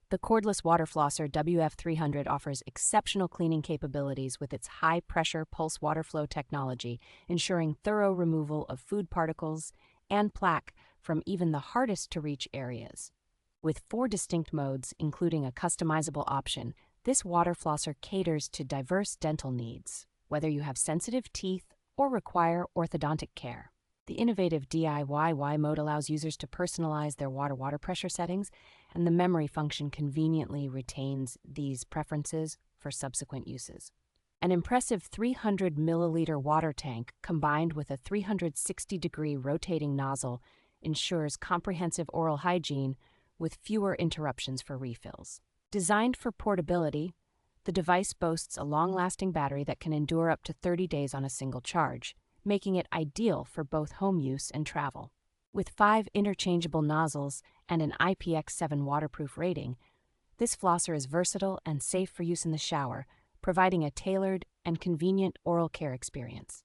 The Cordless Water Flosser WF-300 offers exceptional cleaning capabilities with its high-pressure pulse water flow technology, ensuring thorough removal of food particles and plaque from even the hardest-to-reach areas. With 4 distinct modes, including a customizable option, this water flosser caters to diverse dental needs, whether you have sensitive teeth or require orthodontic care. The innovative DIY mode allows users to personalize their water pressure settings, and the memory function conveniently retains these preferences for subsequent uses. An impressive 300 milliliter water tank combined with a 360-degree rotating nozzle ensures comprehensive oral hygiene with fewer interruptions for refills. Designed for portability, the device boasts a long-lasting battery that can endure up to 30 days on a single charge, making it ideal for both home use and travel. With 5 interchangeable nozzles and an IPX7 waterproof rating, this flosser is versatile and safe for use in the shower, providing a tailored and convenient oral care experience.